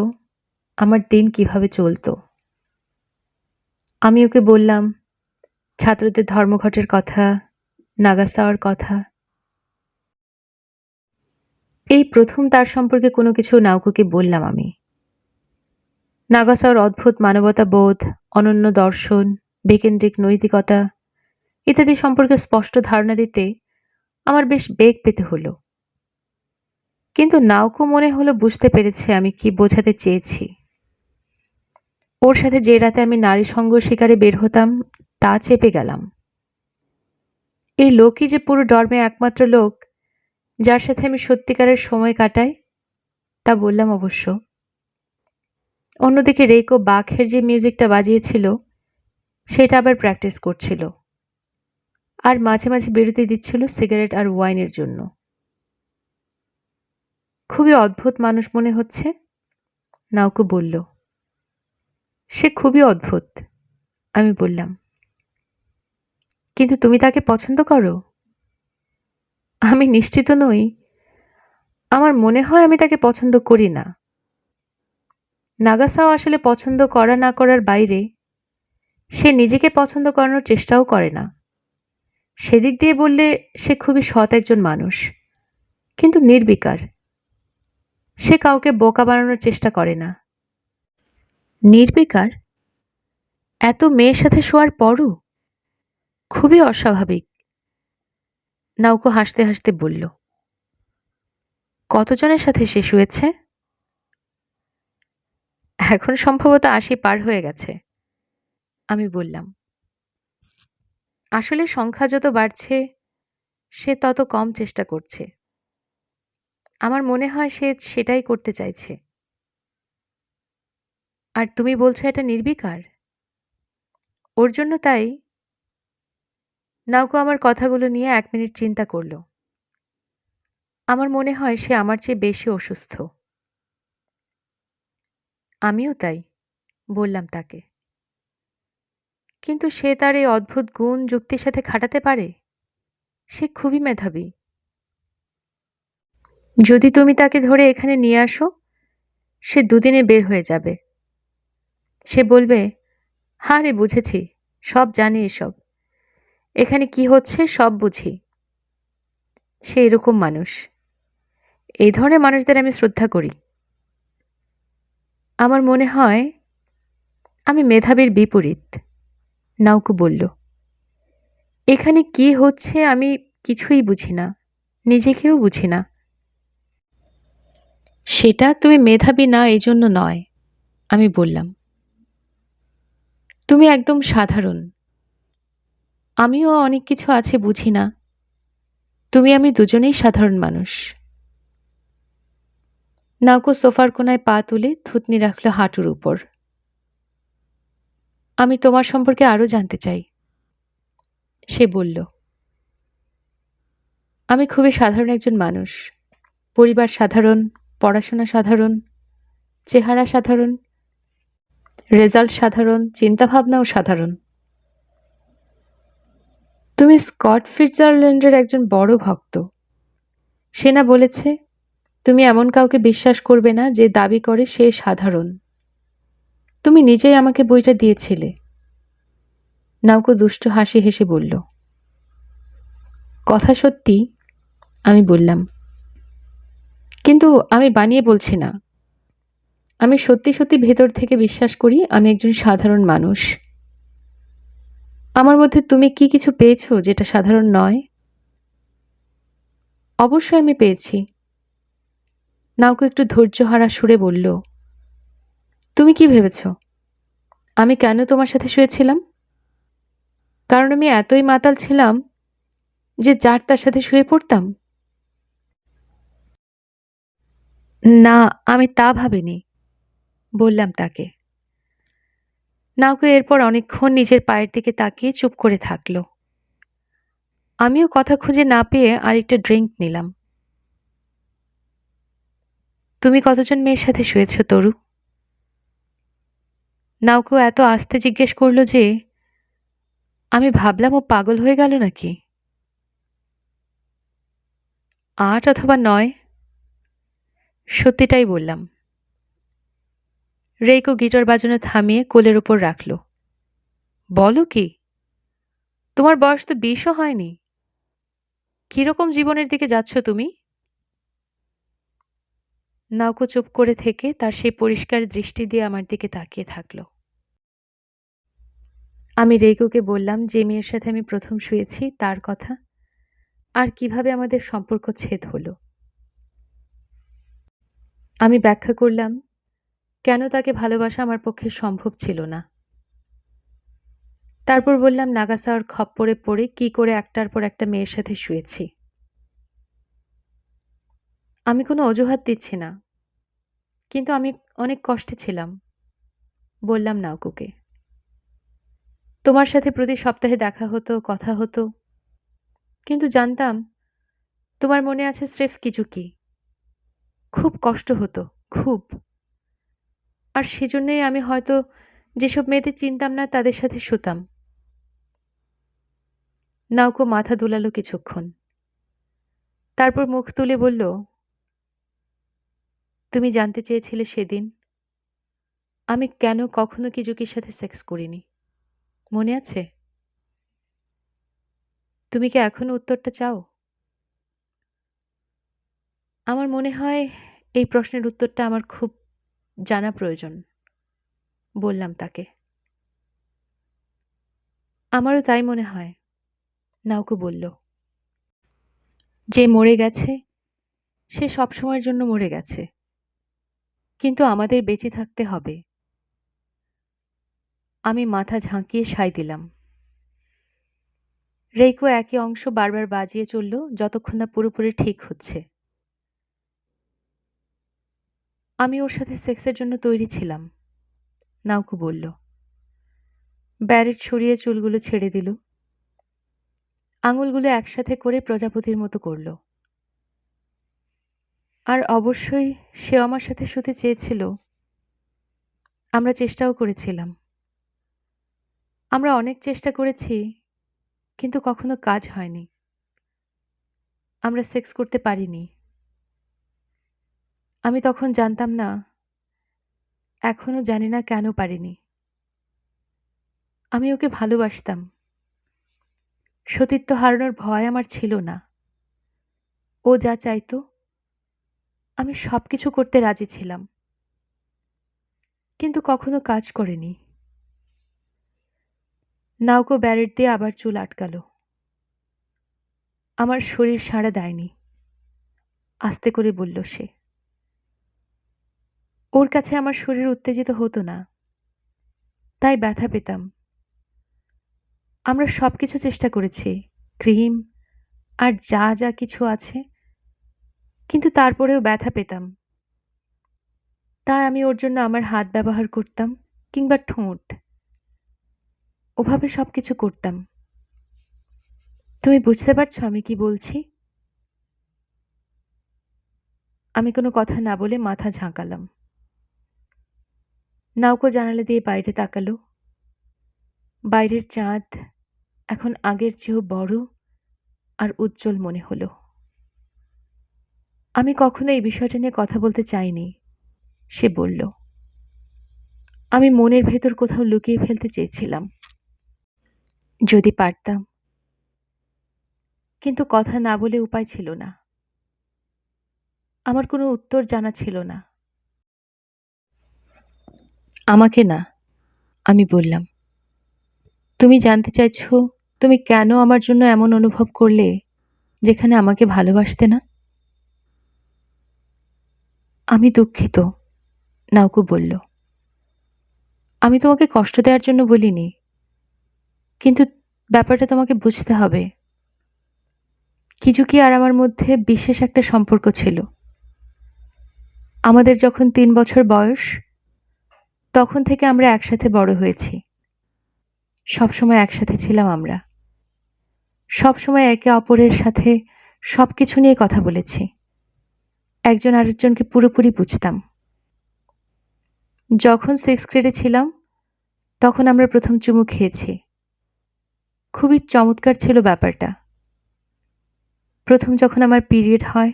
আমার দিন কিভাবে চলত। আমি ওকে বললাম ছাত্রদের ধর্মঘটের কথা, নাগাসাওয়ার কথা। এই প্রথম তার সম্পর্কে কোনো কিছু নাওকোকে বললাম আমি। নাগাসাওয়ার অদ্ভুত মানবতা বোধ, অনন্য দর্শন, বেকেন্দ্রিক নৈতিকতা ইত্যাদি সম্পর্কে স্পষ্ট ধারণা দিতে আমার বেশ বেগ পেতে হলো। কিন্তু নাওকো মনে হলো বুঝতে পেরেছে আমি কি বোঝাতে চেয়েছি। ওর সাথে যে রাতে আমি নারী সঙ্গ শিকারে বের হতাম তা চেপে গেলাম। এই লোকই যে পুরো ডর্মে একমাত্র লোক যার সাথে আমি সত্যিকারের সময় কাটাই তা বললাম অবশ্য। অন্যদিকে রেইকো বাখের যে মিউজিকটা বাজিয়েছিল সেটা আবার প্র্যাকটিস করছিল, আর মাঝে মাঝে বিরতি দিচ্ছিল সিগারেট আর ওয়াইনের জন্য। খুবই অদ্ভুত মানুষ মনে হচ্ছে, নাওকো বলল। সে খুবই অদ্ভুত, আমি বললাম। কিন্তু তুমি তাকে পছন্দ করো? আমি নিশ্চিত নই। আমার মনে হয় আমি তাকে পছন্দ করি না। নাগাসাও আসলে পছন্দ করা না করার বাইরে সে নিজেকে পছন্দ করানোর চেষ্টাও করে না। সেদিক দিয়ে বললে সে খুবই সৎ একজন মানুষ, কিন্তু নির্বিকার। সে কাউকে বোকা বানানোর চেষ্টা করে না। নির্বিকার? এত মেয়ের সাথে শোয়ার পরও? খুবই অস্বাভাবিক। নাউকো হাসতে হাসতে বলল, কতজনের সাথে সে শুয়েছে? এখন সম্ভবত ৮০ পার হয়ে গেছে, আমি বললাম। আসলে সংখ্যা যত বাড়ছে সে তত কম চেষ্টা করছে। আমার মনে হয় সে সেটাই করতে চাইছে। আর তুমি বলছো এটা নির্বিকার? ওর জন্য তাই? নাউকো আমার কথাগুলো নিয়ে ১ মিনিট চিন্তা করল। আমার মনে হয় সে আমার চেয়ে বেশি অসুস্থ। আমিও তাই, বললাম তাকে। কিন্তু সে তার এই অদ্ভুত গুণ যুক্তির সাথে খাটাতে পারে। সে খুবই মেধাবী। যদি তুমি তাকে ধরে এখানে নিয়ে আসো, সে ২ দিনে বের হয়ে যাবে। সে বলবে, হ্যাঁ রে, বুঝেছি, সব জানি এসব। এখানে কি হচ্ছে সব বুঝি। সে এরকম মানুষ। এই ধরনের মানুষদের আমি শ্রদ্ধা করি। আমার মনে হয় আমি মেধাবীর বিপরীত। নাউকো বলল, এখানে কি হচ্ছে আমি কিছুই বুঝি না, নিজেকেও বুঝি না। সেটা তুমি মেধাবী না এই জন্য নয়, আমি বললাম। তুমি একদম সাধারণ। আমিও অনেক কিছু আছে বুঝি না। তুমি আমি দুজনেই সাধারণ মানুষ। নাউকো সোফার কোনায় পা তুলে থুতনি রাখল হাঁটুর উপর। আমি তোমার সম্পর্কে আরও জানতে চাই, সে বলল। আমি খুবই সাধারণ একজন মানুষ। পরিবার সাধারণ, পড়াশোনা সাধারণ, চেহারা সাধারণ, রেজাল্ট সাধারণ, চিন্তাভাবনাও সাধারণ। তুমি স্কট ফিটজারল্যান্ডের একজন বড় ভক্ত। সে না বলেছে, তুমি এমন কাউকে বিশ্বাস করবে না যে দাবি করে সে সাধারণ। তুমি নিজেই আমাকে বইটা দিয়েছিলে। নাউকো দুষ্ট হাসি হেসে বলল, কথা সত্যি, আমি বললাম। কিন্তু আমি বানিয়ে বলছি না। আমি সত্যি সত্যি ভেতর থেকে বিশ্বাস করি আমি একজন সাধারণ মানুষ। আমার মধ্যে তুমি কি কিছু পেয়েছো যেটা সাধারণ নয়? অবশ্যই আমি পেয়েছি। নাউকো একটু ধৈর্যহারা সুরে বলল, তুমি কি ভেবেছ আমি কেন তোমার সাথে শুয়েছিলাম? কারণ আমি এতই মাতাল ছিলাম যে যার তার সাথে শুয়ে পড়তাম? না, আমি তা ভাবিনি, বললাম তাকে। নাউকো এরপর অনেকক্ষণ নিজের পায়ের দিকে তাকিয়ে চুপ করে থাকল। আমিও কথা খুঁজে না পেয়ে আরেকটা ড্রিঙ্ক নিলাম। তুমি কতজন মেয়ের সাথে শুয়েছ তরু? নাউকো এত আস্তে জিজ্ঞেস করল যে আমি ভাবলাম ও পাগল হয়ে গেল নাকি। ৮ অথবা ৯। সত্যিটাই বললাম। রেইকো গিটার বাজানো থামিয়ে কোলের উপর রাখল। বলো কি, তোমার বয়স তো ২০ও হয়নি। কিরকম জীবনের দিকে যাচ্ছ তুমি? নাউকো চুপ করে থেকে তার সেই পরিষ্কার দৃষ্টি দিয়ে আমার দিকে তাকিয়ে থাকল। আমি রেইকোকে বললাম যে মেয়ের সাথে আমি প্রথম শুয়েছি তার কথা, আর কিভাবে আমাদের সম্পর্ক ছেদ হলো। আমি ব্যাখ্যা করলাম কেন তাকে ভালোবাসা আমার পক্ষে সম্ভব ছিল না। তারপর বললাম নাগাসাওয়ার খপ্পরে পড়ে কি করে একটার পর একটা মেয়ের সাথে শুয়েছি। আমি কোনো অজুহাত দিচ্ছি না, কিন্তু আমি অনেক কষ্টে ছিলাম, বললাম নাউকোকে। তোমার সাথে প্রতি সপ্তাহে দেখা হতো, কথা হতো, কিন্তু জানতাম তোমার মনে আছে স্রেফ কিছু কি। খুব কষ্ট হতো, খুব। আর সেজন্যই আমি হয়তো যেসব মেয়েদের চিনতাম না তাদের সাথে শুতাম। নাউকো মাথা দোলালো কিছুক্ষণ, তারপর মুখ তুলে বলল, তুমি জানতে চেয়েছিলে সেদিন আমি কেন কখনো কিজুকির সাথে সেক্স করিনি, মনে আছে? তুমি কি এখনো উত্তরটা চাও? আমার মনে হয় এই প্রশ্নের উত্তরটা আমার খুব জানা প্রয়োজন, বললাম তাকে। আমারও তাই মনে হয়, নাউকো বলল। যে মরে গেছে সে সবসময়ের জন্য মরে গেছে, কিন্তু আমাদের বেঁচে থাকতে হবে। আমি মাথা ঝাঁকিয়ে সায় দিলাম। রেইকো একই অংশ বারবার বাজিয়ে চলল যতক্ষণ না পুরোপুরি ঠিক হচ্ছে। আমি ওর সাথে সেক্সের জন্য তৈরি ছিলাম, নাউকো বলল। ব্যারেট সরিয়ে চুলগুলো ছেড়ে দিল, আঙুলগুলো একসাথে করে প্রজাপতির মতো করল। আর অবশ্যই সে আমার সাথে শুতে চেয়েছিল। আমরা চেষ্টাও করেছিলাম। আমরা অনেক চেষ্টা করেছি, কিন্তু কখনো কাজ হয়নি। আমরা সেক্স করতে পারিনি। আমি তখন জানতাম না, এখনো জানি না কেন পারিনি। আমি ওকে ভালোবাসতাম। সতীত্ব হারানোর ভয় আমার ছিল না। ও যা চাইতো আমি সবকিছু করতে রাজি ছিলাম, কিন্তু কখনো কাজ করেনি। নাউকো ব্যারেট দিয়ে আবার চুল আটকালো। আমার শরীর সাড়া দেয়নি, আস্তে করে বলল সে। ওর কাছে আমার শরীর উত্তেজিত হতো না, তাই ব্যথা পেতাম। আমরা সবকিছু চেষ্টা করেছি, ক্রিম আর যা যা কিছু আছে, কিন্তু তারপরেও ব্যথা পেতাম। তাই আমি ওর জন্য আমার হাত ব্যবহার করতাম, কিংবা ঠোঁট। ওভাবে সবকিছু করতাম। তুমি বুঝতে পারছো আমি কি বলছি? আমি কোনো কথা না বলে মাথা ঝাঁকালাম। নাউকো জানালা দিয়ে বাইরে তাকালো। বাইরের চাঁদ এখন আগের চেয়েও বড় আর উজ্জ্বল মনে হলো। আমি কখনো এই বিষয়টা নিয়ে কথা বলতে চাইনি, সে বলল। আমি মনের ভেতর কোথাও লুকিয়ে ফেলতে চেয়েছিলাম, যদি পারতাম, কিন্তু কথা না বলে উপায় ছিল না। আমার কোনো উত্তর জানা ছিল না। আমাকে না, আমি বললাম। তুমি জানতে চাইছো তুমি কেন আমার জন্য এমন অনুভব করলে যেখানে আমাকে ভালোবাসতে না? আমি দুঃখিত, নাউকো বলল। আমি তোমাকে কষ্ট দেওয়ার জন্য বলিনি, কিন্তু ব্যাপারটা তোমাকে বুঝতে হবে। কিজুকি আর আমার মধ্যে বিশেষ একটা সম্পর্ক ছিল। আমাদের যখন ৩ বছর বয়স, তখন থেকে আমরা একসাথে বড় হয়েছি। সবসময় একসাথে ছিলাম আমরা। সবসময় একে অপরের সাথে সবকিছু নিয়ে কথা বলেছি। একজন আরেকজনকে পুরোপুরি বুঝতাম। যখন 6th গ্রেডে ছিলাম, তখন আমরা প্রথম চুমু খেয়েছি। খুবই চমৎকার ছিল ব্যাপারটা। প্রথম যখন আমার পিরিয়ড হয়,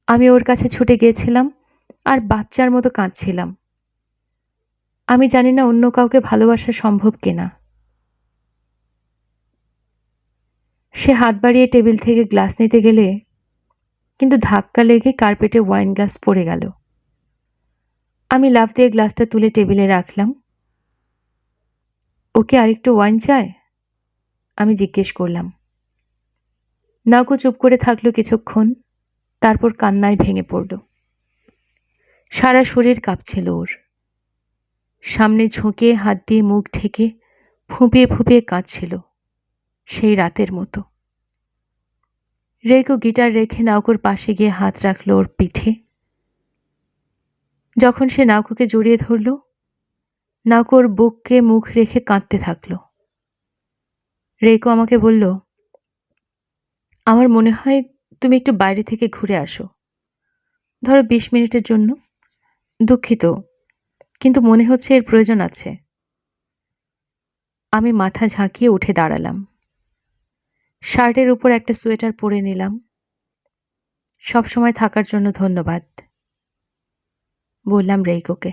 আমি ওর কাছে ছুটে গিয়েছিলাম আর বাচ্চার মতো কাঁদছিলাম। আমি জানি না অন্য কাউকে ভালোবাসা সম্ভব কিনা। সে হাত বাড়িয়ে টেবিল থেকে গ্লাস নিতে গেলে, কিন্তু ধাক্কা লেগে কার্পেটে ওয়াইন গ্লাস পড়ে গেল। আমি লাফ দিয়ে গ্লাসটা তুলে টেবিলে রাখলাম। ওকে আরেকটু ওয়াইন চায়? আমি জিজ্ঞেস করলাম। নাউকো চুপ করে থাকলো কিছুক্ষণ, তারপর কান্নায় ভেঙে পড়ল। সারা শরীর কাঁপছিল ওর। সামনে ঝুঁকে হাত দিয়ে মুখ ঢেকে ফুঁপিয়ে ফুঁপিয়ে কাঁদছিল, সেই রাতের মতো। রেইকো গিটার রেখে নাউকোর পাশে গিয়ে হাত রাখল ওর পিঠে। যখন সে নাউকোকে জড়িয়ে ধরল, নাউকো ওর বুককে মুখ রেখে কাঁদতে থাকল। রেইকো আমাকে বলল, আমার মনে হয় তুমি একটু বাইরে থেকে ঘুরে আসো, ধরো 20 মিনিটের জন্য। দুঃখিত, কিন্তু মনে হচ্ছে এর প্রয়োজন আছে। আমি মাথা ঝাঁকিয়ে উঠে দাঁড়ালাম। শার্টের উপর একটা সোয়েটার পরে নিলাম। সবসময় থাকার জন্য ধন্যবাদ, বললাম রেইকোকে।